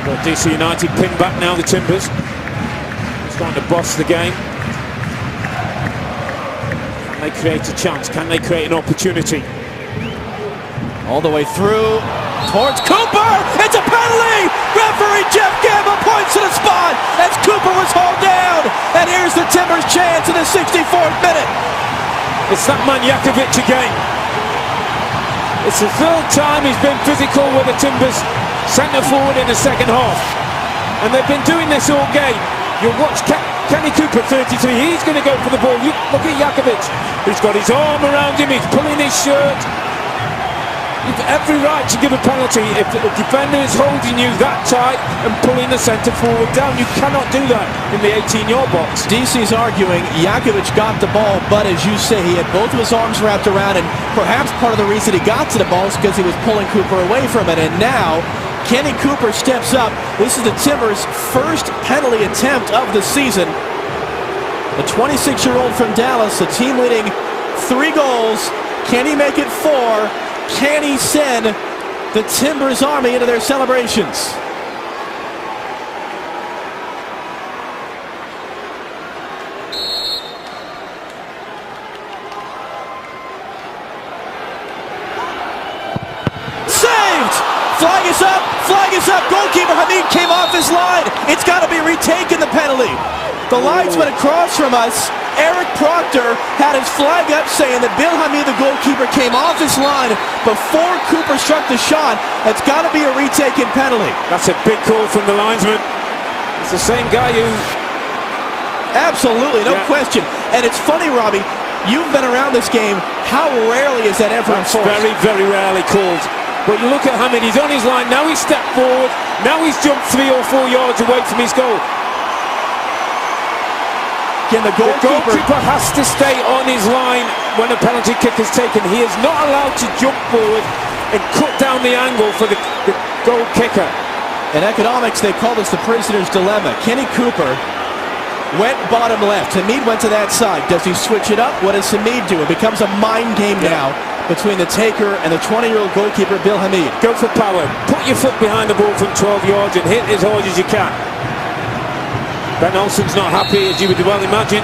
Got DC United pinned back now, the Timbers. Trying to boss the game. Can they create a chance? Can they create an opportunity? All the way through towards Cooper. It's a penalty! Referee Jeff Gamble points to the spot as Cooper was hauled down. And here's the Timbers' chance in the 64th minute. It's that man Jakovic again. It's the third time he's been physical with the Timbers centre forward in the second half. And they've been doing this all game. You'll watch Kenny Cooper, 33, he's going to go for the ball. Look at Jakovic. He's got his arm around him, he's pulling his shirt. You've every right to give a penalty if the defender is holding you that tight and pulling the centre forward down. You cannot do that in the 18-yard box. DC's arguing Jakovic got the ball, but as you say, he had both of his arms wrapped around, and perhaps part of the reason he got to the ball is because he was pulling Cooper away from it. And now Kenny Cooper steps up. This is the Timbers' first penalty attempt of the season. The 26-year-old from Dallas, the team leading 3 goals. Can he make it 4? Can he send the Timbers Army into their celebrations? Saved! Flag is up! Flag is up! Goalkeeper Hamid came off his line. It's got to be retaken, the penalty. The linesman across from us, Eric Proctor, had his flag up saying that Bill Hamid, the goalkeeper, came off his line before Cooper struck the shot. It's got to be a retaken penalty. That's a big call from the linesman. It's the same guy who... Absolutely, no question. And it's funny, Robbie, you've been around this game. How rarely is that ever enforced? Very, very rarely called. But you look at Hamid, he's on his line, now he's stepped forward, now he's jumped 3 or 4 yards away from his goal. Again, the goalkeeper has to stay on his line when a penalty kick is taken. He is not allowed to jump forward and cut down the angle for the goal kicker. In economics, they call this the prisoner's dilemma. Kenny Cooper went bottom left. Hamid went to that side. Does he switch it up? What does Hamid do? It becomes a mind game now between the taker and the 20-year-old goalkeeper, Bill Hamid. Go for power. Put your foot behind the ball from 12 yards and hit as hard as you can. Ben Olsen's not happy, as you would well imagine.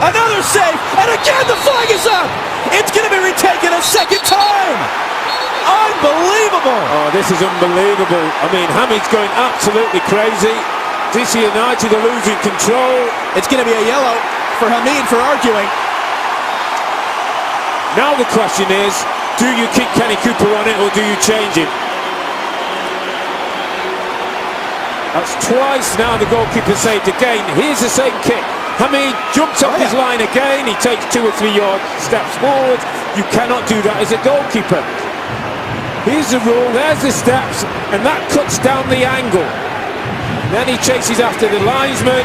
Another save, and again the flag is up! It's going to be retaken a second time! Unbelievable! Oh, this is unbelievable. I mean, Hamid's going absolutely crazy. DC United are losing control. It's going to be a yellow for Hamid for arguing. Now the question is, do you keep Kenny Cooper on it or do you change him? That's twice now the goalkeeper saved again. Here's the same kick. Hamid jumps off his line again. He takes 2 or 3 yard steps forward. You cannot do that as a goalkeeper. Here's the rule. There's the steps. And that cuts down the angle. And then he chases after the linesman.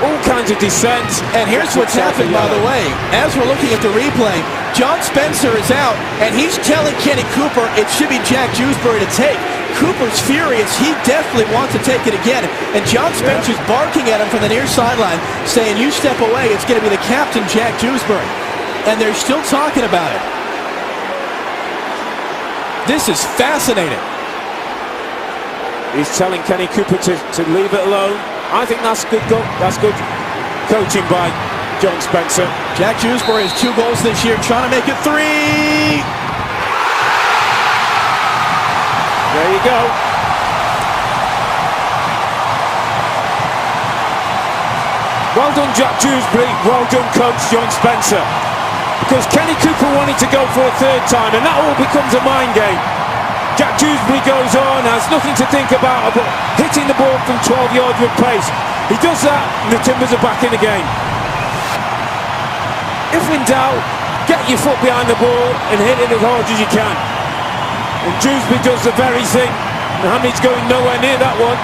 All kinds of descent. And here's what's happened, by the way. As we're looking at the replay, John Spencer is out, and he's telling Kenny Cooper it should be Jack Dewsbury to take. Cooper's furious. He definitely wants to take it again. And John Spencer's barking at him from the near sideline, saying, you step away, it's going to be the captain, Jack Dewsbury. And they're still talking about it. This is fascinating. He's telling Kenny Cooper to leave it alone. I think that's good. That's good coaching by John Spencer. Jack Dewsbury has 2 goals this year, trying to make it 3. There you go. Well done, Jack Dewsbury. Well done, coach John Spencer. Because Kenny Cooper wanted to go for a 3rd time, and that all becomes a mind game. Jack Dewsbury goes on, has nothing to think about but hitting the ball from 12 yards with pace. He does that, and the Timbers are back in the game. If in doubt, get your foot behind the ball and hit it as hard as you can. And Dewsbury does the very thing. And Hamid's going nowhere near that one.